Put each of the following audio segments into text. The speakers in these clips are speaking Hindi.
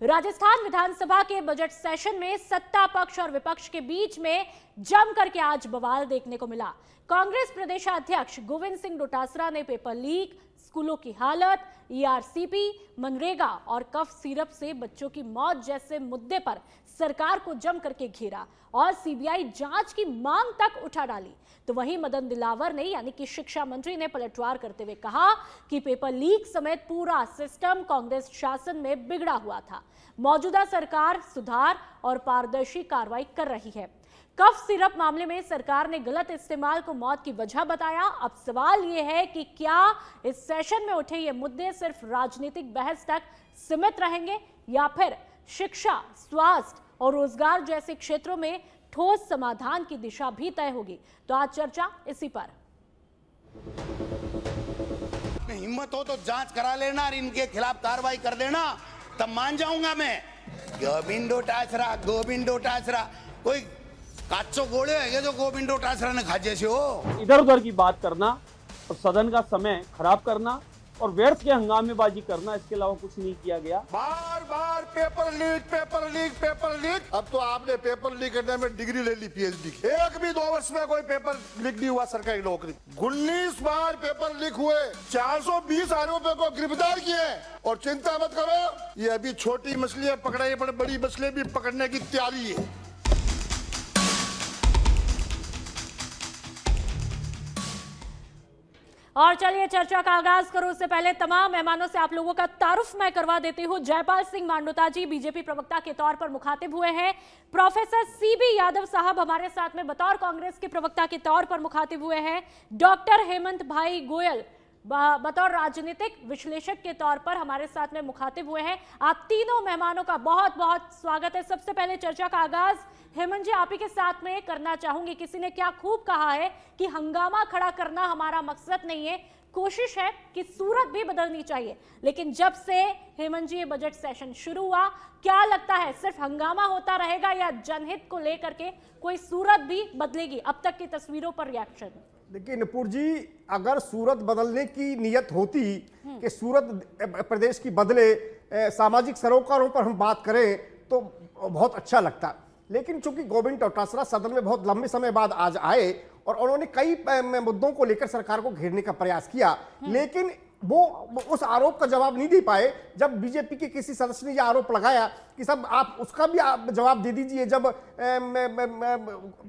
राजस्थान विधानसभा के बजट सेशन में सत्ता पक्ष और विपक्ष के बीच में जम करके आज बवाल देखने को मिला। कांग्रेस प्रदेशाध्यक्ष गोविंद सिंह डोटासरा ने पेपर लीक, स्कूलों की हालत, ईआरसीपी, मनरेगा और कफ सिरप से बच्चों की मौत जैसे मुद्दे पर सरकार को जम करके घेरा और सीबीआई जांच की मांग तक उठा डाली। तो वहीं मदन दिलावर ने यानी कि शिक्षा मंत्री ने पलटवार करते हुए कहा कि पेपर लीक समेत पूरा सिस्टम कांग्रेस शासन में बिगड़ा हुआ था। मौजूदा सरकार सुधार और पारदर्शी कार्रवाई कर रही है। कफ सिरप मामले में सरकार ने गलत इस्तेमाल को मौत की वजह बताया। अब सवाल यह है कि क्या इस सेशन में उठे ये मुद्दे सिर्फ राजनीतिक बहस तक सीमित रहेंगे या फिर शिक्षा, स्वास्थ्य और रोजगार जैसे क्षेत्रों में ठोस समाधान की दिशा भी तय होगी। तो आज चर्चा इसी पर। हिम्मत हो तो जांच करा लेना और इनके खिलाफ कार्रवाई कर देना, तब मान जाऊंगा मैं। गोविंद डोटासरा कोई काचो गोले है जो गोविंद डोटासरा ने खाजे से हो। इधर उधर की बात करना और सदन का समय खराब करना और व्यर्थ के हंगामेबाजी करना, इसके अलावा कुछ नहीं किया गया। बार बार पेपर लीक। अब तो आपने पेपर लीक करने में डिग्री ले ली, पीएचडी की। एक भी 2 वर्ष में कोई पेपर लीक नहीं हुआ सरकारी नौकरी। 19 बार पेपर लीक हुए, 420 आरोपियों को गिरफ्तार किए। और चिंता मत करो, ये अभी छोटी मछलियां पकड़ाई, बड़ी मछलियां भी पकड़ने की तैयारी है। और चलिए चर्चा का आगाज करो उससे पहले तमाम मेहमानों से आप लोगों का तारुफ मैं करवा देती हूं। जयपाल सिंह मांडोता जी बीजेपी प्रवक्ता के तौर पर मुखातिब हुए हैं। प्रोफेसर सीबी यादव साहब हमारे साथ में बतौर कांग्रेस के प्रवक्ता के तौर पर मुखातिब हुए हैं। डॉक्टर हेमंत भाई गोयल बतौर राजनीतिक विश्लेषक के तौर पर हमारे साथ में मुखातिब हुए हैं। आप तीनों मेहमानों का बहुत बहुत स्वागत है। सबसे पहले चर्चा का आगाज हेमंत जी आप ही के साथ में करना चाहूंगी। किसी ने क्या खूब कहा है कि हंगामा खड़ा करना हमारा मकसद नहीं है, कोशिश है कि सूरत भी बदलनी चाहिए। लेकिन जब से हेमंत जी ये बजट सेशन शुरू हुआ, क्या लगता है सिर्फ हंगामा होता रहेगा या जनहित को लेकर के कोई सूरत भी बदलेगी? अब तक की तस्वीरों पर रिएक्शन। देखिए नुपुर जी, अगर सूरत बदलने की नीयत होती कि सूरत प्रदेश की बदले, सामाजिक सरोकारों पर हम बात करें तो बहुत अच्छा लगता। लेकिन चूंकि गोविंद डोटासरा सदन में बहुत लंबे समय बाद आज आए और उन्होंने कई मुद्दों को लेकर सरकार को घेरने का प्रयास किया, लेकिन वो उस आरोप का जवाब नहीं दे पाए। जब बीजेपी के किसी सदस्य ने यह आरोप लगाया कि सब आप उसका भी आप जवाब दे दीजिए, जब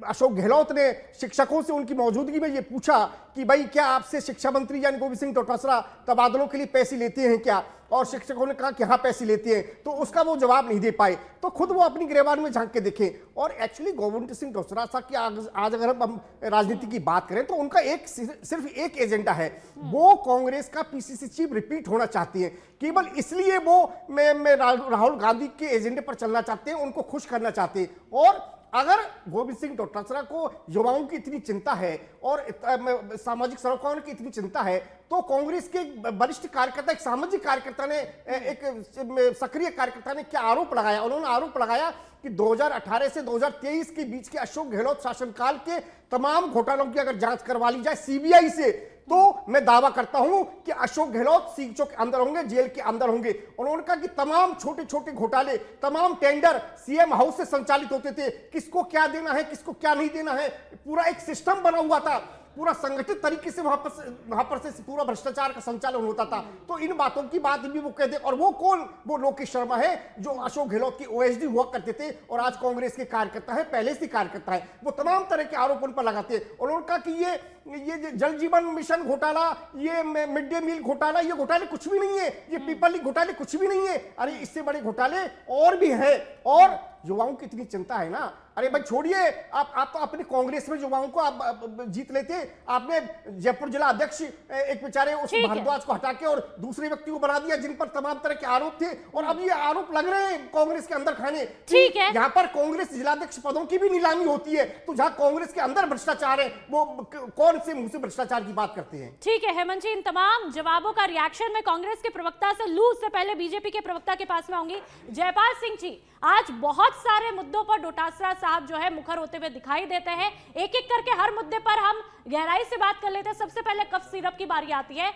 अशोक गहलोत ने शिक्षकों से उनकी मौजूदगी में ये पूछा कि भाई क्या आपसे शिक्षा मंत्री यानी गोविंद सिंह डोटासरा तबादलों के लिए पैसे लेते हैं क्या, और शिक्षकों ने कहा कि हाँ पैसे लेते हैं, तो उसका वो जवाब नहीं दे पाए। तो खुद वो अपनी गिरबान में झांक के देखें। और एक्चुअली गोविंद सिंह डोटासरा की आज अगर हम राजनीति की बात करें तो उनका सिर्फ एक एजेंडा है, वो कांग्रेस का पीसीसी चीफ रिपीट होना चाहती है। केवल इसलिए वो राहुल गांधी के एजेंडे पर चलना चाहते हैं, उनको खुश करना चाहते हैं। और अगर गोविंद सिंह डोटासरा को युवाओं की इतनी चिंता है और सामाजिक सरोकारों की इतनी चिंता है, तो कांग्रेस के वरिष्ठ कार्यकर्ता, एक सामाजिक कार्यकर्ता ने, एक सक्रिय कार्यकर्ता ने क्या आरोप लगाया? उन्होंने आरोप लगाया कि 2018 से 2023 के बीच के अशोक गहलोत शासनकाल के तमाम घोटालों की अगर जांच करवा ली जाए सीबीआई से, तो मैं दावा करता हूं कि अशोक गहलोत सीचों के अंदर होंगे, जेल के अंदर होंगे। उन्होंने कहा कि तमाम छोटे छोटे घोटाले, तमाम टेंडर सीएम हाउस से संचालित होते थे, किसको क्या देना है, किसको क्या नहीं देना है, पूरा एक सिस्टम बना हुआ था, पूरा संगठित तरीके से वहां पर से पूरा भ्रष्टाचार का संचालन होता था। तो इन बातों की बात भी वो कहते, और वो कौन? वो लोकेश शर्मा है जो अशोक गहलोत की ओएसडी हुआ करते थे और आज कांग्रेस के कार्यकर्ता है, पहले से कार्यकर्ता है। वो तमाम तरह के आरोप उन पर लगाते हैं। उन्होंने कहा कि ये जल जीवन मिशन घोटाला, ये मिड डे मील घोटाला, ये घोटाले कुछ भी नहीं है, ये पेपर लीक घोटाले कुछ भी नहीं है। अरे इससे बड़े घोटाले और भी है। और युवाओं की इतनी चिंता है ना, अरे भाई छोड़िए, आप तो अपने कांग्रेस में युवाओं को आप जीत लेते। आपने जयपुर जिला अध्यक्ष एक बेचारे उस भारद्वाज को हटा के और दूसरे व्यक्ति को बना दिया जिन पर तमाम तरह के आरोप थे, और अब ये आरोप लग रहे हैं कांग्रेस के अंदर खाने। ठीक है, यहाँ पर कांग्रेस जिलाध्यक्ष पदों की भी नीलामी होती है, तो जहां कांग्रेस के अंदर भ्रष्टाचार है, वो कौन से मुंह से भ्रष्टाचार की बात करते हैं? ठीक है हेमंत जी, इन तमाम जवाबों का रिएक्शन मैं कांग्रेस के प्रवक्ता से लूं, उससे पहले बीजेपी के प्रवक्ता के पास में आऊंगी। जयपाल सिंह जी, आज बहुत बहुत सारे मुद्दों पर डोटासरा साहब जो है मुखर होते हुए दिखाई देते हैं। एक एक करके हर मुद्दे पर हम गहराई से बात कर लेते हैं। सबसे पहले कफ सिरप की बारी आती है।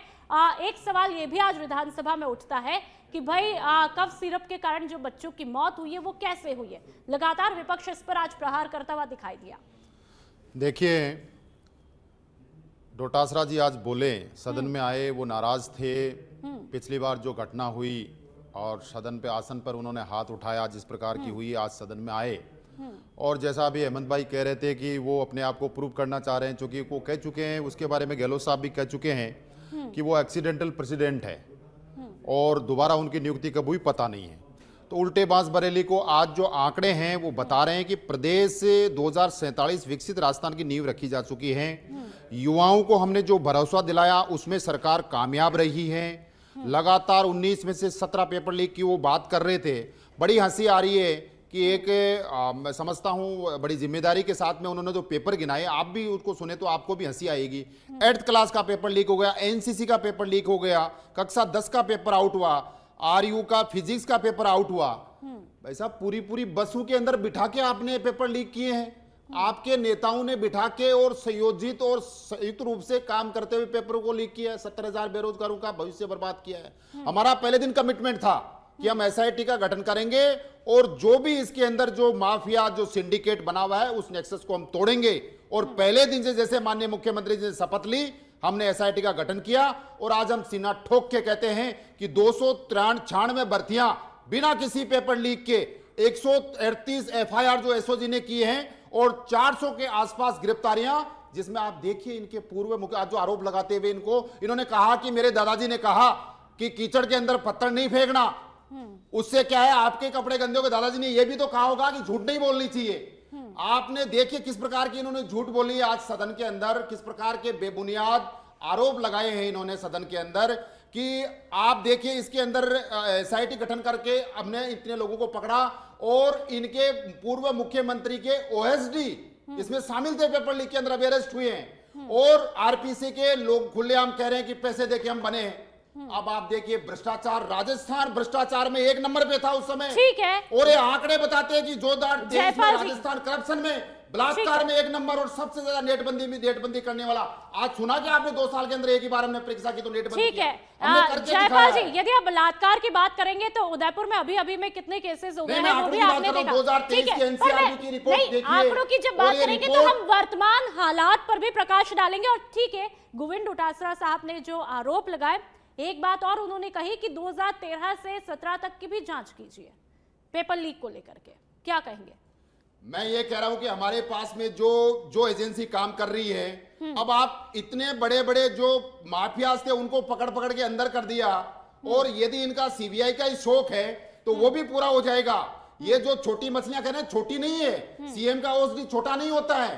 एक सवाल ये भी आज विधानसभा में उठता है कि भाई कफ सिरप के कारण जो बच्चों की मौत हुई है वो कैसे हुई है। लगातार विपक्ष इस पर आज प्रहार करता हुआ दिखाई दिया। देखिए, डोटासरा जी आज बोले, सदन में आए, वो नाराज थे। पिछली बार जो घटना हुई और सदन पे आसन पर उन्होंने हाथ उठाया जिस प्रकार की हुई, आज सदन में आए और जैसा अभी अहमद भाई कह रहे थे कि वो अपने आप को प्रूव करना चाह रहे हैं, क्योंकि वो कह चुके हैं, उसके बारे में गहलोत साहब भी कह चुके हैं कि वो एक्सीडेंटल प्रेसिडेंट है और दोबारा उनकी नियुक्ति कब हुई पता नहीं है। तो उल्टे बांस बरेली को आज जो आंकड़े हैं वो बता रहे हैं कि प्रदेश 2047 विकसित राजस्थान की नींव रखी जा चुकी है। युवाओं को हमने जो भरोसा दिलाया उसमें सरकार कामयाब रही है। लगातार 19 में से 17 पेपर लीक की वो बात कर रहे थे। बड़ी हंसी आ रही है कि एक मैं समझता हूं बड़ी जिम्मेदारी के साथ में उन्होंने जो पेपर गिनाए, आप भी उसको सुने तो आपको भी हंसी आएगी। 8th क्लास का पेपर लीक हो गया, एनसीसी का पेपर लीक हो गया, कक्षा 10 का पेपर आउट हुआ, आरयू का फिजिक्स का पेपर आउट हुआ। भाई साहब, पूरी बसों के अंदर बिठा के आपने पेपर लीक किए हैं। आपके नेताओं ने बिठा के और संयोजित और संयुक्त रूप से काम करते हुए पेपरों को लीक किया है। 70,000 बेरोजगारों का भविष्य बर्बाद किया है। हमारा पहले दिन कमिटमेंट था कि हम एसआईटी का गठन करेंगे और जो भी इसके अंदर जो माफिया जो सिंडिकेट बना हुआ है उस नेक्सस को हम तोड़ेंगे। और पहले दिन से जैसे माननीय मुख्यमंत्री जी ने शपथ ली, हमने एसआईटी का गठन किया और आज हम सीना ठोक के कहते हैं कि 296 भर्तियां बिना किसी पेपर लीक के, 138 एफआईआर जो एसओजी ने किए हैं और 400 के आसपास गिरफ्तारियां, जिसमें आप देखिए इनके पूर्व मुख्य जो आरोप लगाते हुए इन्होंने कहा कि मेरे दादाजी ने कहा कि कीचड़ के अंदर पत्थर नहीं फेंकना। उससे क्या है, आपके कपड़े गंदे हो गए। दादाजी ने यह भी तो कहा होगा कि झूठ नहीं बोलनी चाहिए। आपने देखिए किस प्रकार की इन्होंने झूठ बोली आज सदन के अंदर, किस प्रकार के बेबुनियाद आरोप लगाए हैं इन्होंने सदन के अंदर कि आप देखिए इसके अंदर एसआईटी गठन करके हमने इतने लोगों को पकड़ा और इनके पूर्व मुख्यमंत्री के ओएसडी इसमें शामिल थे, पेपर लीक के अंदर अभी अरेस्ट हुए हैं और आरपीसी के लोग खुलेआम कह रहे हैं कि पैसे देके हम बने हैं। अब आप देखिए भ्रष्टाचार, राजस्थान भ्रष्टाचार में 1 नंबर पे था उस समय। ठीक है। और ये आंकड़े बताते हैं कि जोरदार देश में राजस्थान करप्शन में, बलात्कार में 1 नंबर और सबसे ज्यादा नेटबंदी करने वाला। आज सुना कि आपने 2 साल के अंदर एक ही बार हमने परीक्षा की तो नेटबंदी। ठीक है जयपाल जी, यदि आप बलात्कार की बात करेंगे तो उदयपुर में अभी में कितने केसेस हो गए हैं वो भी आपने देखा। ठीक है, नहीं आंकड़ों की जब बात करेंगे तो हम वर्तमान हालात पर भी प्रकाश डालेंगे। और ठीक है, गोविंद डोटासरा साहब ने जो आरोप लगाए, एक बात और उन्होंने कही कि 2013 से 17 तक की भी जांच कीजिए पेपर लीक को लेकर के, क्या कहेंगे? मैं ये कह रहा हूं कि हमारे पास में जो एजेंसी काम कर रही है, अब आप इतने बड़े बड़े जो माफियाज थे उनको पकड़ के अंदर कर दिया और यदि इनका सीबीआई का ही शौक है तो वो भी पूरा हो जाएगा। ये जो छोटी मछलियां कह रहे हैं छोटी नहीं है, सीएम का ओएसडी छोटा नहीं होता है,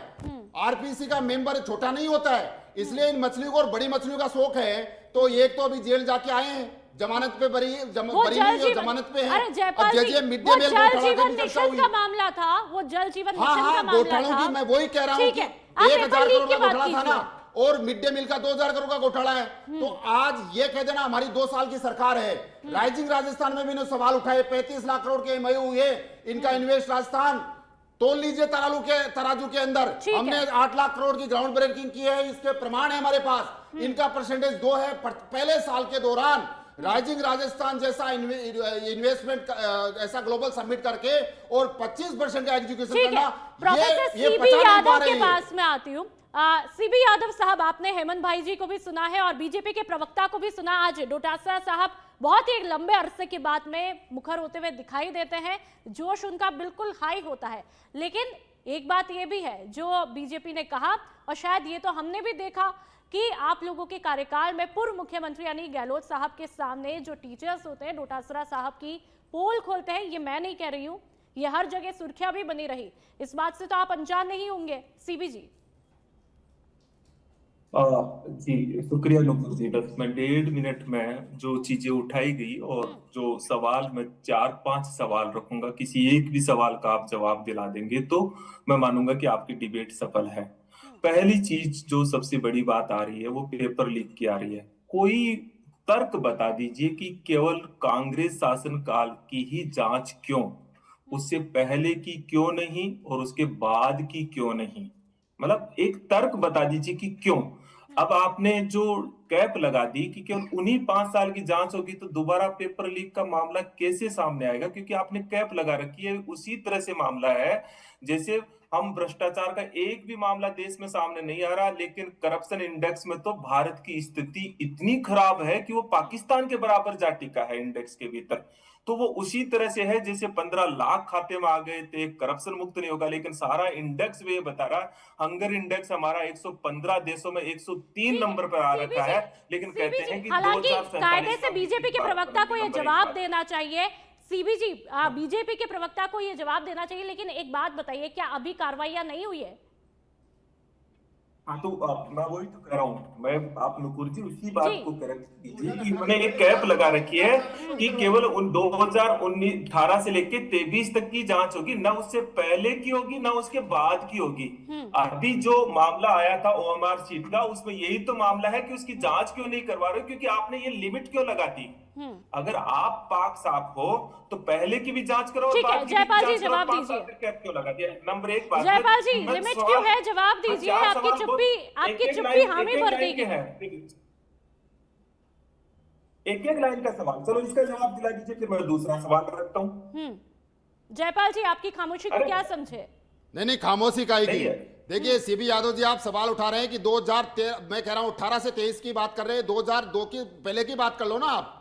आरपीसी का मेंबर छोटा नहीं होता है। इसलिए इन मछलियों को और बड़ी मछलियों का शौक है। तो एक तो अभी जेल जाके आए हैं, जमानत पे बरी जमानत पे है। अब जैसे मिड डे मील का मामला था, वो जल जीवन मिशन का मामला था। मैं वही कह रहा हूँ कि 1,000 करोड़ का घोटाला था ना और मिड डे मील का 2,000 करोड़ का घोटाला है। तो आज ये कह देना हमारी 2 साल की सरकार है। राइजिंग राजस्थान में भी इन्होंने सवाल उठाए, 35 लाख करोड़ के एमओयू हुए, इनका इन्वेस्ट राजस्थान तोल लीजिए तराजू के अंदर। हमने 8 लाख करोड़ की ग्राउंड ब्रेकिंग की है, इसके प्रमाण है हमारे पास। इनका परसेंटेज 2 है। पहले साल के दौरान राइजिंग राजस्थान जैसा इन्वेस्टमेंट ऐसा ग्लोबल समिट करके और 25% का एग्जीक्यूशन करना। प्रोफेसर सीबी यादव के पास में आती हूँ। सीबी यादव साहब, आपने हेमंत भाई जी को भी सुना है और बीजेपी के प्रवक्ता को भी सुना। आज डोटासरा साहब बहुत ही लंबे अरसे के बाद में मुखर होते हुए दिखाई देते हैं, जोश उनका बिल्कुल हाई होता है। लेकिन एक बात यह भी है जो बीजेपी ने कहा और शायद ये तो हमने भी देखा कि आप लोगों के कार्यकाल में पूर्व मुख्यमंत्री यानी गहलोत साहब के सामने जो टीचर्स होते हैं डोटासरा साहब की पोल खोलते हैं। ये मैं नहीं कह रही हूं, ये हर जगह सुर्खियां भी बनी रही। इस बात से तो आप अनजान नहीं होंगे सीबी जी। जी शुक्रिया नुपुर जी। बस मैं 1.5 मिनट में जो चीजें उठाई गई और जो सवाल मैं 4-5 सवाल रखूंगा, किसी एक भी सवाल का आप जवाब दिला देंगे तो मैं मानूंगा कि आपकी डिबेट सफल है। पहली चीज जो सबसे बड़ी बात आ रही है वो पेपर लीक की आ रही है। कोई तर्क बता दीजिए कि केवल कांग्रेस शासन काल की ही जांच क्यों? उससे पहले की क्यों नहीं और उसके बाद की क्यों नहीं? मतलब एक तर्क बता दीजिए कि क्यों। अब आपने जो कैप लगा दी कि केवल उन्हीं 5 साल की जांच होगी, तो दोबारा पेपर लीक का मामला कैसे सामने आएगा? क्योंकि आपने कैप लगा रखी है। उसी तरह से मामला है जैसे हम भ्रष्टाचार का एक भी मामला देश में सामने नहीं आ रहा, लेकिन करप्शन इंडेक्स में तो भारत की स्थिति इतनी खराब है कि वो पाकिस्तान के बराबर जा टिका है इंडेक्स के भीतर। तो वो उसी तरह से है जैसे 15 लाख खाते में आ गए थे, करप्शन मुक्त नहीं होगा, लेकिन सारा इंडेक्स भी ये बता रहा। हंगर इंडेक्स हमारा 115 देशों में 103 नंबर पर आ रखा है, लेकिन कहते हैं कि हालांकि 2047 कायदे से बीजेपी के प्रवक्ता को ये नंबर एक जवाब बात। देना चाहिए। सीबी जी, बीजेपी के प्रवक्ता को ये जवाब देना चाहिए, लेकिन एक बात बताइए, क्या अभी कार्रवाइयां नहीं हुई है? हाँ, तो मैं वही तो कह रहा हूँ। मैं आप नुपुर जी उसी बात जी। को करेक्ट कीजिए कि मैंने एक कैप लगा रखी है कि केवल उन 2018 से लेके 23 तक की जांच होगी, ना उससे पहले की होगी ना उसके बाद की होगी। अभी जो मामला आया था ओएमआर शीट का, उसमें यही तो मामला है कि उसकी जांच क्यों नहीं करवा रहे हो, क्योंकि आपने ये लिमिट क्यों लगा दी? अगर आप पाक साफ हो तो पहले की भी जांच करो और ठीक है, बाद की भी जयपाल जी, जांच करो। जवाब 5 साल दीजिए। का कैप क्यों लगा दिया? नंबर एक बात। जयपाल जी, मैं लिमिट सवाल- क्यों है? जवाब मैं दीजिए। 4 आपकी सवाल चुप्पी एक-एक हामी लाइन- भर एक-एक देगी। लाइन के हैं। एक-एक लाइन का सवाल, चलो इसका जवाब दिला दीजिए, फिर मैं दूसरा सवाल रखता हूँ। जयपाल जी, आपकी खामोशी को अरे- क्या समझे? नहीं खामोशी का ही नहीं की। है। देखिए सीबी यादव जी, आप सवाल उठा रहे हैं कि 2013, मैं कह रहा हूं 18 से 23 की बात कर रहे हैं, 2002 की पहले की बात कर लो ना।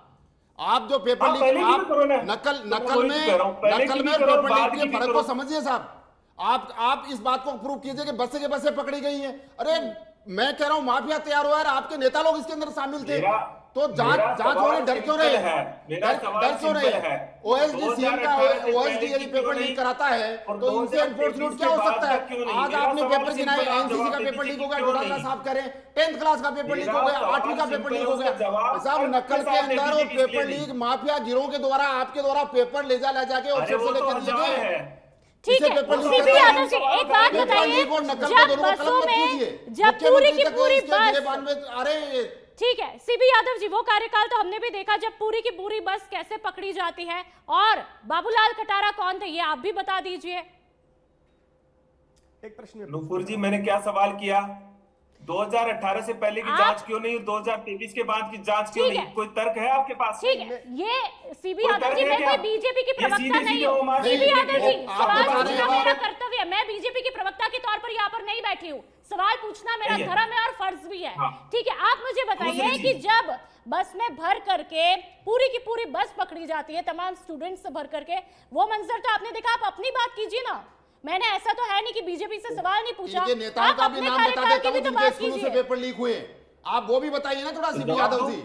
आप जो पेपर हाँ, लीक, पहले की आप भी करो ना। नकल तो मैं नकल वही में कह रहा हूं, पहले नकल की में भी करो, पेपर बाद लीक की के भी फर्क करो। को समझिए साहब। आप इस बात को प्रूव कीजिए कि बसें के बसें पकड़ी गई हैं। अरे मैं कह रहा हूं माफिया तैयार हुआ है, आपके नेता लोग इसके अंदर शामिल थे। तो जांच हो रही, डर क्यों रहे? डर क्यों रहे? ओएसडी सीएम का ओएसडी यदि पेपर लीक कराता है तो इनसे एनफोर्समेंट क्या हो सकता है? आज आपने पेपर गिनाए, एनसीसी का पेपर लीक हो गया, डोडाला साहब करें, 10th क्लास का पेपर लीक हो गया, 8वीं का पेपर लीक हो गया। साहब नकल के अंदर और पेपर लीक माफिया गिरोह के द्वारा आपके द्वारा पेपर ले जाके ऑफिसर से लेकर दिए गए। ठीक है, सीबी यादव जी, एक बात बताइए, जब बसों में जब पूरी की पूरी बस, अरे ठीक है सीबी यादव जी, वो कार्यकाल तो हमने भी देखा जब पूरी की पूरी बस कैसे पकड़ी जाती है। और बाबूलाल कटारा कौन थे, ये आप भी बता दीजिए। एक प्रश्न नुपुर जी, मैंने क्या सवाल किया? 2018 से पहले की आप- जांच क्यों नहीं, 2023 के बाद की जांच क्यों ठीक नहीं? है। कोई तर्क है आपके पास? ठीक है, ये सीबी कोई यादव जी, तर्क मैं है कोई क्या? बीजेपी की ये प्रवक्ता सीधे नहीं सीधे हूँ। ओमार सीबी नहीं, यादव जी, आप सवाल बता रहे पूछना हैं मेरा और- कर्तव्य है। मैं बीजेपी की प्रवक्ता के तौर पर यहाँ पर नहीं बैठी हूँ। सवाल पूछना मेरा नहीं है। धर्म है और फर्ज भी है। हाँ। ठीक है, आप मुझे बताइए दूसरी कि चीज। जब बस में भर करके पूरी की पूरी बस पकड़ी जाती है तमाम स्टूडेंट्स से भर करके, वो मंजर तो आपने देखा। आप अपनी बात कीजिए ना, मैंने ऐसा तो है नहीं कि बीजेपी से सवाल नहीं पूछा। इनके नेताओं आप का भी अपने नाम बता कार्यकाल देता की भी हूं तो जिनके बात स्कूलों से कीजिए। पेपर लीक हुए। आप वो भी बताइए ना थोड़ा, सीबी जवाब यादव दो। जी,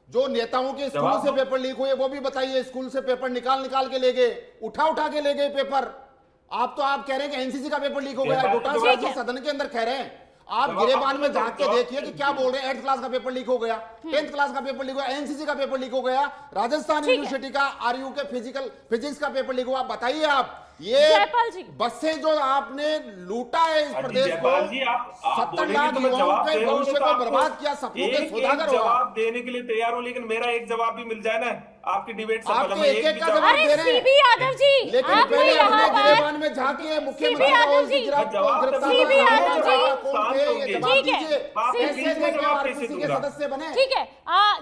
जो नेताओं के स्कूलों जवाब से दो। पेपर लीक हुए वो भी बताइए। स्कूल से पेपर निकाल के ले गए, उठा के ले गए पेपर। आप कह रहे हैं कि एनसीसी का पेपर लीक हो गया, जवाब डोटासरा जवाब जो दो। सदन के अंदर कह रहे हैं। आप जवाब गिरेबान में दो, झांक के जवाब देखिए कि क्या बोल रहे हैं। 8th क्लास का पेपर लीक हो गया, 10th क्लास का पेपर लीक हुआ, एनसीसी का पेपर लीक हो गया, राजस्थान ठीक है। यूनिवर्सिटी का आरयू के फिजिक्स का पेपर लीक हुआ। बताइए आप, ये जयपाल जी। बसें जो आपने लूटा है इस अरे प्रदेश को, जयपाल जी, आप 70 बोलेंगे लाख तो मैं युवाओं जवाब के दे रहा हूं, भविष्य तो को आपको बर्बाद किया, सपनों के एक सौदागर हुआ। जवाब देने के लिए तैयार हूं, लेकिन मेरा एक जवाब भी मिल जाए ना, आपकी डिबेट सफल आपके है। एक भी का जवाब अरे दे रहे हैं। सीबी यादव जी, लेकिन आपने पहले यहाँ अपने पर गिरेबान में झांकिए मुख्यमंत्री यादव राहुल जी, जी गिरफ्तार सीबी यादव जी, कौन थे, ये जवाब ठीक है। दीजिए। आप कैसे बीच में देखे जवाब आरसीसी कैसे के दूंगा? सदस्य बने? ठीक है,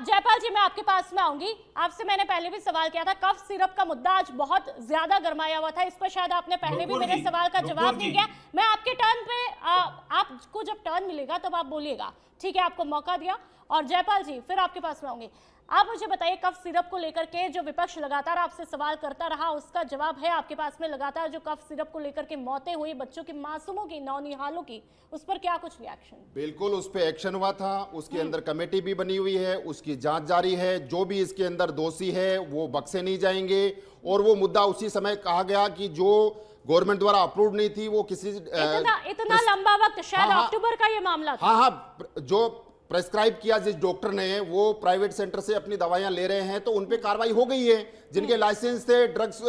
जयपाल जी, मैं आपके पास में आऊंगी। आपसे मैंने पहले भी सवाल किया था, कफ सिरप का मुद्दा आज बहुत ज्यादा गरमाया हुआ था। इस पर शायद आपने पहले भी नुपुर मेरे जी, सवाल का नुपुर जवाब जी। नहीं दिया। मैं आपके टर्न पे, आपको जब टर्न मिलेगा तब आप बोलिएगा। ठीक है, आपको मौका दिया। और जयपाल जी, फिर आपके पास में आऊंगी। आप मुझे बताइए, कफ सिरप को लेकर के जो विपक्ष लगातार आपसे सवाल करता रहा, उसका जवाब है आपके पास में। लगातार जो कफ सिरप को लेकर के मौतें हुई बच्चों की, मासूमों की, नौनिहालों की, उस पर क्या कुछ रिएक्शन? बिल्कुल, उस पे एक्शन हुआ था। उसके अंदर कमेटी भी बनी हुई है, उसकी जांच जारी है। जो भी इसके अंदर दोषी है वो बख्शे नहीं जाएंगे। और वो मुद्दा उसी समय कहा गया कि जो गवर्नमेंट द्वारा अप्रूव नहीं थी वो किसी इतना लंबा वक्त, शायद हाँ, हाँ। अक्टूबर का ये मामला था। हाँ, जो प्रेस्क्राइब किया जिस डॉक्टर ने, वो प्राइवेट सेंटर से अपनी दवाइयां ले रहे हैं, तो उन पे कार्रवाई हो गई है। जिनके लाइसेंस थे, ड्रग्स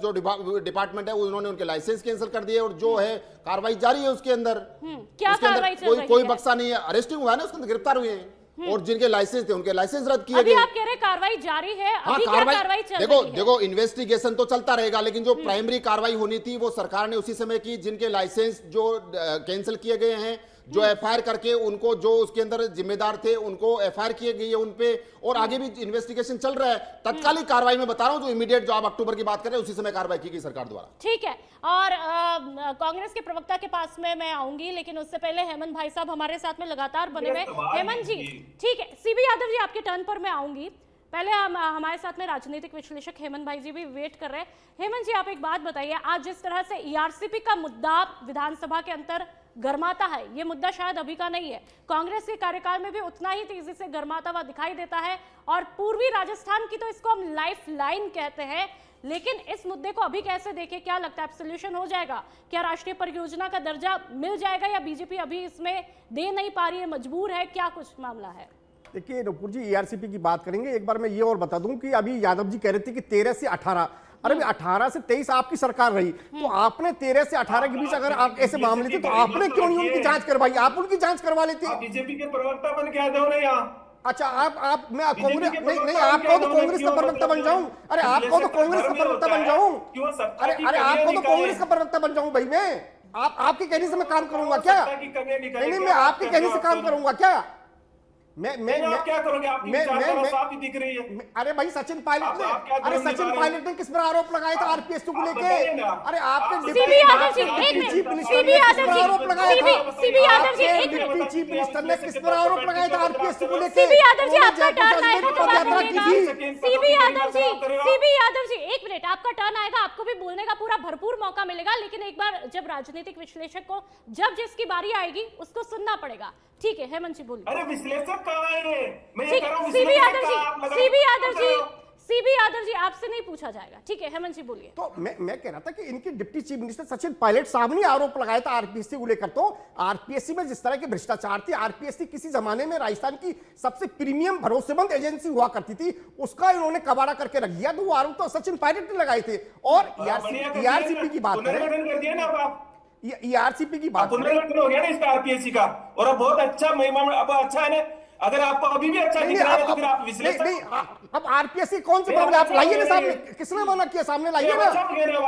जो डिपार्टमेंट है उन्होंने उनके लाइसेंस कैंसिल कर दिए, और जो है कार्रवाई जारी है उसके अंदर। क्या उसके अंदर कार्रवाई चल रही कोई है? बक्सा नहीं है, अरेस्टिंग हुआ है ना उसके अंदर, गिरफ्तार हुए हैं। और जिनके लाइसेंस थे उनके लाइसेंस रद्द किए अभी गए। आप कह रहे कार्रवाई जारी है, हाँ, अभी क्या कार्रवाई चल देखो रही है? देखो इन्वेस्टिगेशन तो चलता रहेगा, लेकिन जो प्राइमरी कार्रवाई होनी थी वो सरकार ने उसी समय की। जिनके लाइसेंस जो कैंसिल किए गए हैं, जो एफआईआर करके उनको जो उसके अंदर जिम्मेदार थे उनको एफआईआर किए गई है उन पे, और आगे भी इन्वेस्टिगेशन चल रहा है। तत्कालिक कार्रवाई में बता रहा हूं, जो इमीडिएट जो आप अक्टूबर की बात कर रहे हैं उसी समय कार्रवाई की गई सरकार द्वारा। ठीक है, और कांग्रेस के प्रवक्ता के पास में मैं आऊंगी, लेकिन उससे पहले हेमंत भाई साहब हमारे साथ में लगातार बने हुए। हेमंत जी, ठीक है, सीबी यादव जी आपके टर्न पर मैं आऊंगी। पहले हमारे साथ में राजनीतिक विश्लेषक हेमंत भाई जी भी वेट कर रहे हैं। हेमंत जी, आप एक बात बताइए, आज जिस तरह से ईआरसीपी का मुद्दा विधानसभा के अंदर गर्माता है, ये मुद्दा शायद अभी का नहीं है, कांग्रेस के कार्यकाल में भी उतना ही तेजी से गर्माता हुआ दिखाई देता है, और पूर्वी राजस्थान की तो इसको हम लाइफ लाइन कहते हैं। लेकिन इस मुद्दे को अभी कैसे देखें, क्या लगता है सोल्यूशन हो जाएगा? क्या राष्ट्रीय परियोजना का दर्जा मिल जाएगा, या बीजेपी अभी इसमें दे नहीं पा रही है, मजबूर है, क्या कुछ मामला है? देखिए नुपुर जी, ईआरसीपी की बात करेंगे, एक बार मैं ये और बता दूं कि अभी यादव जी कह रहे थे कि 13 से 18, अरे 18 से 23 आपकी सरकार रही, तो आपने 13 से 18 के बीच अगर आप ऐसे मामले थे तो आपने क्यों नहीं उनकी जांच करवाई? आप उनकी जांच करवा लेते। बीजेपी के प्रवक्ता बन के आते हो ना यहाँ। अच्छा, आप मैं कांग्रेस नहीं, आपको तो कांग्रेस का प्रवक्ता बन जाऊं? अरे आपको तो कांग्रेस का प्रवक्ता बन जाऊं? अरे आपको तो कांग्रेस का प्रवक्ता बन जाऊं भाई मैं? आपके कहने से मैं काम करूंगा क्या? नहीं, मैं आपके कहने से काम करूंगा क्या? मैं क्या करोगे? आपकी विचारधारा साफ ही दिख रही है। अरे भाई सचिन पायलट ने, अरे सचिन पायलट ने किस पर आरोप लगाया था आरपीएस को लेके? अरे आपके सीबी यादव जी, एक मिनट, चीफ मिनिस्टर सीबी ने यादव किस पर जी, आरोप लगाया था? सीबी यादव जी, एक डिप्टी मिनट, चीफ मिनिस्टर ने किस पर आरोप लगाया था आरपीएस को लेके? सीबी यादव जी, आपका टर्न उन्होंने आएगा तो जयपुर बात यात्रा की बोलिएगा। थी। सीबी यादव जी, सीबी यादव जी, एक मिनट, आपका टर्न आएगा, आपको भी बोलने का पूरा भरपूर मौका मिलेगा, लेकिन एक बार जब राजनीतिक विश्लेषक को जब जिसकी बारी आएगी उसको सुनना पड़ेगा। ठीक है, हेमंत जी बोलिए। अरे विश्लेषक कहाँ है? मैं ये ठीक कह रहा है, हूँ, सीबी यादव जी, सीबी यादव जी, विश्लेषक सीबी यादव जी, आपसे नहीं पूछा जाएगा। ठीक है, हेमंत जी बोलिए। तो मैं कह रहा था कि इनके deputy chief minister Sachin Pilot साहब ने आरोप लगाया था आरपीएससी को लेकर। तो आरपीएससी में जिस तरह के भ्रष्टाचार थी, आरपीएससी किसी जमाने में राजस्थान की सबसे प्रीमियम भरोसेमंद एजेंसी हुआ करती थी, उसका इन्होंने कबाड़ा करके रख दिया। तो वो आरोप तो सचिन पायलट ने लगाए थे। और ईआरसीपी की बात करें, कर दिया ना आप, ईआरसीपी की बात करें, पुनर्गठन हो गया ना इसका आरपीएससी का, और अब बहुत अच्छा महिमा अब अच्छा है ना। अगर आपको अभी भी अच्छा दिख रहा है तो फिर आप विश्लेषक नहीं, अब आरपीएससी कौन से मामले आप लाइए ना सामने, किसने मना किया? सामने लाइए ना। अच्छा कह रहे हो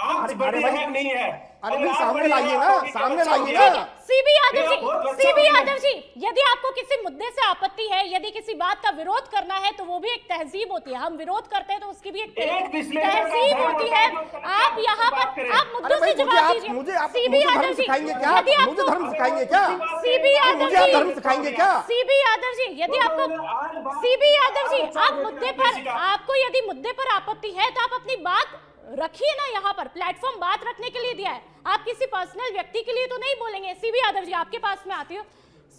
आप बड़े हैं नहीं है। अरे भाई सामने लाइए ना, सामने लाइए ना। सीबी यादव जी, सीबी यादव जी, यदि आपको किसी मुद्दे से आपत्ति है, यदि किसी बात का विरोध करना है, तो वो भी एक तहजीब होती है। हम विरोध करते हैं तो उसकी भी एक तहजीब होती है। आप यहाँ पर आप मुद्दों से जवाब दीजिए। सीबी यादव जी, यदि आपको मुझे धर्म सिखाएंगे क्या? सीबी यादव मुझे आप जी, धर्म सिखाएंगे क्या? सीबी यादव जी, यदि आपको सीबी यादव जी, आप मुद्दे पर, आपको यदि मुद्दे पर आपत्ति है तो आप अपनी बात रखिए ना। यहाँ पर प्लेटफॉर्म बात रखने के लिए दिया है, आप किसी पर्सनल व्यक्ति के लिए तो नहीं बोलेंगे। सीबी यादव जी, आपके पास में आती हूँ।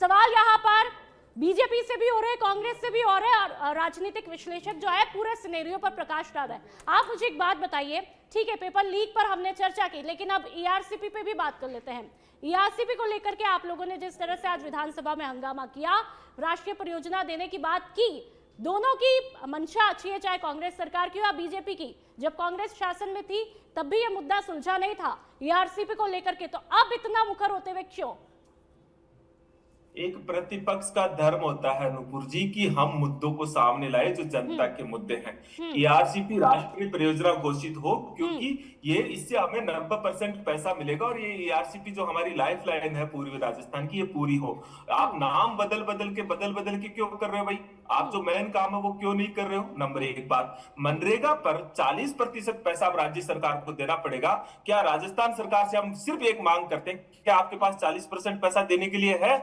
सवाल यहाँ पर बीजेपी से भी हो रहे हैं, कांग्रेस से भी हो रहे हैं, और राजनीतिक विश्लेषक जो है पूरे सिनेरियो पर प्रकाश डाल रहा है। आप मुझे एक बात बताइए, ठीक है, पेपर लीक पर हमने चर्चा की, लेकिन अब ईआरसीपी पे भी बात कर लेते हैं। ईआरसीपी को लेकर के आप लोगों ने जिस तरह से आज विधानसभा में हंगामा किया, राष्ट्रीय परियोजना देने की बात की, दोनों की मंशा अच्छी है, चाहे कांग्रेस सरकार की या बीजेपी की। जब कांग्रेस शासन में थी तब भी यह मुद्दा सुलझा नहीं था ईआरसीपी को लेकर के, तो अब इतना मुखर होते हुए क्यों? एक प्रतिपक्ष का धर्म होता है नुपुर जी कि हम मुद्दों को सामने लाए जो जनता के मुद्दे हैं। ईआरसीपी राष्ट्रीय परियोजना घोषित हो, क्योंकि ये इससे हमें 90% पैसा मिलेगा, और ये ईआरसीपी जो हमारी लाइफ लाइन है पूर्वी राजस्थान की, ये पूरी हो। आप नाम बदल बदल के क्यों कर रहे हो भाई? आप जो मेन काम है वो क्यों नहीं कर रहे हो? नंबर एक बात, मनरेगा पर 40% पैसा अब राज्य सरकार को देना पड़ेगा। क्या राजस्थान सरकार से हम सिर्फ एक मांग करते हैं, क्या आपके पास 40% पैसा देने के लिए है?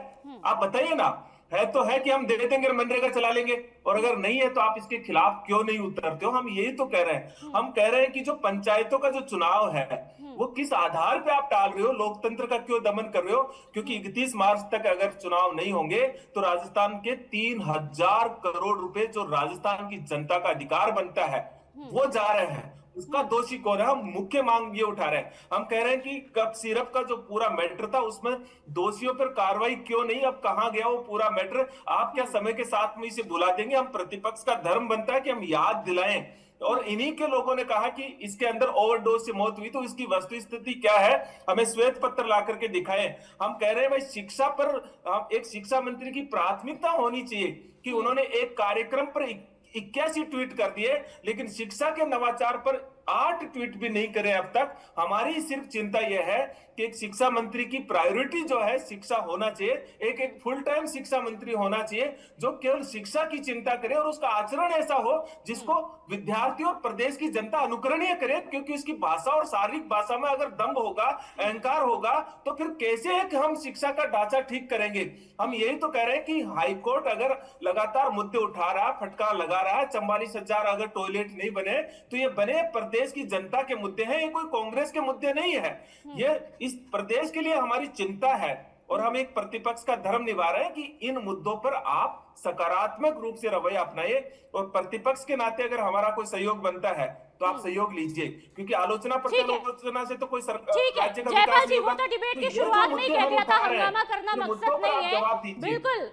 आप बताइए ना। है तो है कि हम दे देंगे, मनरेगा चला लेंगे, और अगर नहीं है तो आप इसके खिलाफ क्यों नहीं उतरते हो? हम यही तो कह रहे हैं। हम कह रहे हैं कि जो पंचायतों का जो चुनाव है वो किस आधार पे आप टाल रहे हो, लोकतंत्र का क्यों दमन कर रहे हो? क्योंकि 31 मार्च तक अगर चुनाव नहीं होंगे तो राजस्थान के 3000 करोड़ रुपए जो राजस्थान की जनता का अधिकार बनता है वो जा रहे हैं। उसका दोषी कौन है? हम मुख्य मांग ये उठा रहे हैं। हम कह रहे हैं कि कप सिरप का जो पूरा मैटर था उसमें दोषियों पर कार्रवाई क्यों नहीं? अब कहां गया वो पूरा मैटर? आप क्या समय के साथ में इसे भुला देंगे? हम प्रतिपक्ष का धर्म बनता है कि हम याद दिलाएं और इन्हीं के लोगों ने कहा कि इसके अंदर ओवरडोज से मौत हुई, तो इसकी वस्तु स्थिति क्या है हमें श्वेत पत्र ला करके दिखाएं। हम कह रहे हैं भाई शिक्षा पर एक शिक्षा मंत्री की प्राथमिकता होनी चाहिए कि उन्होंने एक कार्यक्रम पर 81 ट्वीट कर दिए, लेकिन शिक्षा के नवाचार पर 8 ट्वीट भी नहीं करे अब तक। हमारी सिर्फ चिंता यह है कि एक शिक्षा मंत्री की प्रायोरिटी जो है शिक्षा होना चाहिए, एक फुल टाइम शिक्षा मंत्री होना चाहिए जो केवल शिक्षा की चिंता करे और उसका आचरण ऐसा हो जिसको विद्यार्थी और प्रदेश की जनता अनुकरणीय करे, क्योंकि उसकी भाषा और शारीरिक भाषा में अगर दम्भ होगा, अहंकार होगा, तो फिर कैसे एक हम शिक्षा का ढांचा ठीक करेंगे। हम यही तो कह रहे हैं कि हाईकोर्ट अगर लगातार मुद्दे उठा रहा है, फटकार लगा रहा है, 44,000 अगर टॉयलेट नहीं बने तो ये बने प्रदेश की जनता के मुद्दे हैं, ये कोई कांग्रेस के मुद्दे नहीं है। ये इस प्रदेश के लिए हमारी चिंता है और हम एक प्रतिपक्ष का धर्म निभा रहे हैं कि इन मुद्दों पर आप सकारात्मक रूप से रवैया अपनाइए और प्रतिपक्ष के नाते अगर हमारा कोई सहयोग बनता है तो आप सहयोग लीजिए, क्योंकि आलोचना प्रत्यालोचना से तो कोई राज्य का जयपाल जी, वो तो डिबेट की शुरुआत में कह दिया था हंगामा करना मकसद नहीं है। बिल्कुल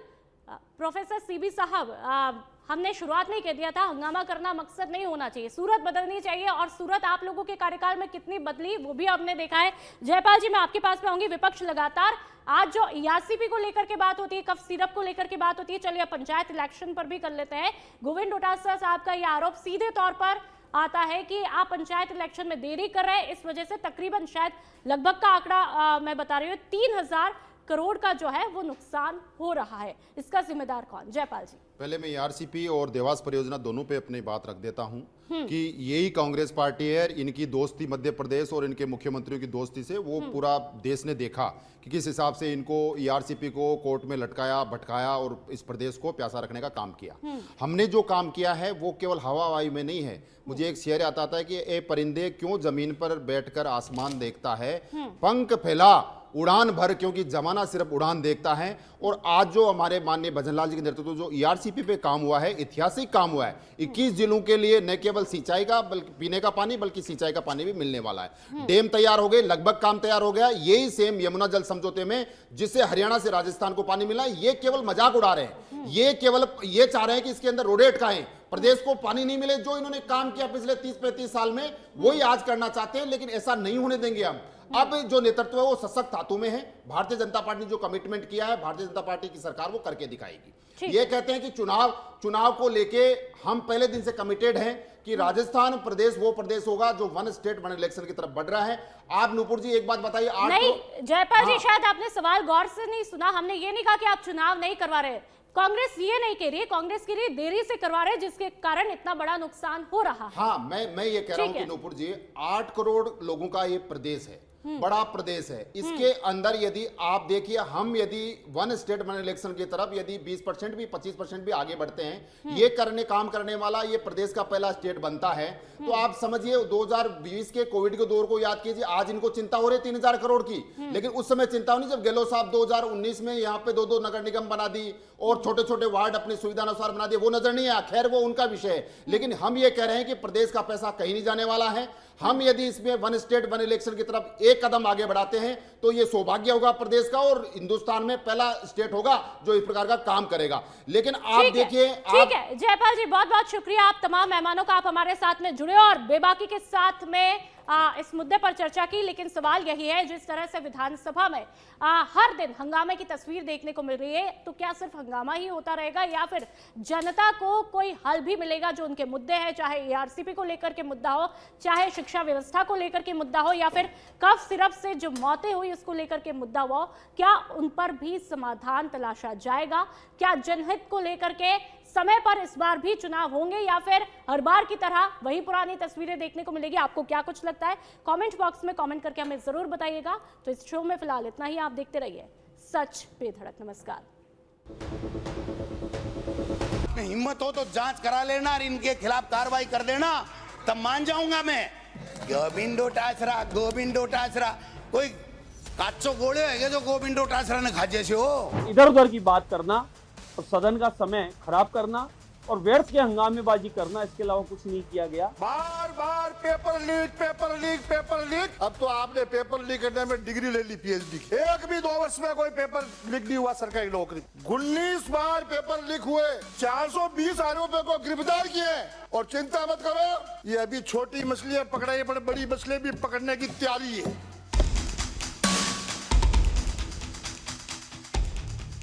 प्रोफेसर सीबी साहब, हमने शुरुआत में कह दिया था हंगामा करना मकसद नहीं होना चाहिए, सूरत बदलनी चाहिए, और सूरत आप लोगों के कार्यकाल में कितनी बदली वो भी आपने देखा है। जयपाल जी, मैं आपके पास में आऊंगी। विपक्ष लगातार आज जो ईआरसीपी को लेकर के बात होती है, कफ सिरप को लेकर के बात होती है, चलिए पंचायत इलेक्शन पर भी कर लेते हैं। गोविंद डोटासरा साहब का यह आरोप सीधे तौर पर आता है कि आप पंचायत इलेक्शन में देरी कर रहे हैं, इस वजह से तकरीबन शायद लगभग का आंकड़ा मैं बता रही हूँ 3,000 करोड़ का जो है वो नुकसान हो रहा है। इसका जिम्मेदार कौन? जयपाल जी, पहले मैं ईआरसीपी और देवास परियोजना दोनों पे अपनी बात रख देता हूं कि यही कांग्रेस पार्टी है, इनकी दोस्ती मध्य प्रदेश और इनके मुख्यमंत्रियों की दोस्ती से वो पूरा देश ने देखा कि किस हिसाब से इनको ईआरसीपी को कोर्ट में लटकाया भटकाया और इस प्रदेश को प्यासा रखने का काम किया। हमने जो काम किया है वो केवल हवा हवाई में नहीं है। मुझे एक शेर आता था कि ए परिंदे क्यों जमीन पर बैठकर आसमान देखता है, पंख फैला उड़ान भर क्योंकि जमाना सिर्फ उड़ान देखता है। और आज जो हमारे माननीय भजनलाल जी के नेतृत्व जो ईआरसीपी पे काम हुआ है, ऐतिहासिक काम हुआ है। 21 जिलों के लिए न केवल सिंचाई का बल्कि पीने का पानी बल्कि सिंचाई का पानी भी मिलने वाला है। डैम तैयार हो गए, लगभग काम तैयार हो गया। यही सेम यमुना जल समझौते में जिससे हरियाणा से राजस्थान को पानी मिला, ये केवल मजाक उड़ा रहे हैं। ये केवल ये चाह रहे हैं कि इसके अंदर रोडेट काएं, प्रदेश को पानी नहीं मिले। जो इन्होंने काम किया पिछले 30-35 साल में वही आज करना चाहते हैं, लेकिन ऐसा नहीं होने देंगे हम। अब जो नेतृत्व है वो सशक्त हाथों में है। भारतीय जनता पार्टी ने जो कमिटमेंट किया है, भारतीय जनता पार्टी की सरकार वो करके दिखाएगी। ये कहते हैं कि चुनाव को लेके हम पहले दिन से कमिटेड हैं कि राजस्थान प्रदेश वो प्रदेश होगा जो वन स्टेट वन इलेक्शन की तरफ बढ़ रहा है। आप नूपुर जी एक बात बताइए। नहीं जयपाल जी, शायद आपने सवाल गौर से नहीं सुना। हमने ये नहीं कहा कि आप चुनाव नहीं करवा रहे, कांग्रेस ये नहीं कह रही है, कांग्रेस के लिए देरी से करवा रहे हैं जिसके कारण इतना बड़ा नुकसान हो रहा है। हाँ, मैं ये कह रहा हूं कि नूपुर जी 8 करोड़ लोगों का ये प्रदेश है, बड़ा प्रदेश है। इसके अंदर यदि आप देखिए, हम यदि वन स्टेट वन इलेक्शन की तरफ यदि 20% भी 25% भी आगे बढ़ते हैं, ये काम करने वाला ये प्रदेश का पहला स्टेट बनता है, तो आप समझिए 2020 के कोविड के दौर को याद कीजिए। आज इनको चिंता हो रही है 3,000 करोड़ की, लेकिन उस समय चिंता नहीं जब गहलोत साहब 2019 में यहाँ पे 2-2 नगर निगम बना दी और छोटे छोटे वार्ड अपनी सुविधा अनुसार बना दिए, वो नजर नहीं आया। खैर वो उनका विषय है, लेकिन हम ये कह रहे हैं कि प्रदेश का पैसा कहीं नहीं जाने वाला है। हम यदि इसमें वन स्टेट वन इलेक्शन की तरफ एक कदम आगे बढ़ाते हैं तो ये सौभाग्य होगा प्रदेश का और हिंदुस्तान में पहला स्टेट होगा जो इस प्रकार का काम करेगा। लेकिन आप देखिए, ठीक है जयपाल जी, बहुत बहुत शुक्रिया आप तमाम मेहमानों का, आप हमारे साथ में जुड़े और बेबाकी के साथ में इस मुद्दे पर चर्चा की। लेकिन सवाल यही है, जिस तरह से विधानसभा में हर दिन हंगामे की तस्वीर देखने को मिल रही है, तो क्या सिर्फ हंगामा ही होता रहेगा या फिर जनता को कोई हल भी मिलेगा जो उनके मुद्दे हैं, चाहे ईआरसीपी को लेकर के मुद्दा हो, चाहे शिक्षा व्यवस्था को लेकर के मुद्दा हो, या फिर कफ सिरप से जो मौतें हुई उसको लेकर के मुद्दा हो, क्या उन पर भी समाधान तलाशा जाएगा? क्या जनहित को लेकर के समय पर इस बार भी चुनाव होंगे या फिर हर बार की तरह वही पुरानी तस्वीरें देखने को मिलेगी? आपको क्या कुछ लगता है कमेंट बॉक्स में कमेंट करके हमें जरूर बताइएगा। तो इस शो में फिलहाल इतना ही, आप देखते रहिए सच पे धड़क। नमस्कार। हिम्मत हो तो जांच करा लेना और इनके खिलाफ कार्रवाई कर देना, तब मान जाऊंगा मैं। गोविंद डोटासरा कोई काचो गोले है जो गोविंद डोटासरा ने खाजे से हो। इधर उधर की बात करना और सदन का समय खराब करना और व्यर्थ के हंगामेबाजी करना, इसके अलावा कुछ नहीं किया गया। बार बार paper leak paper leak paper leak. अब तो आपने पेपर लीक करने में डिग्री ले ली पीएचडी की। एक भी 2 वर्ष में कोई पेपर लीक नहीं हुआ सरकारी नौकरी। 19 बार पेपर लीक हुए, 420 आरोपियों को गिरफ्तार किए। और चिंता मत करो, ये अभी छोटी मछलियां पकड़ाई, बड़ी मछलियां भी पकड़ने की तैयारी है।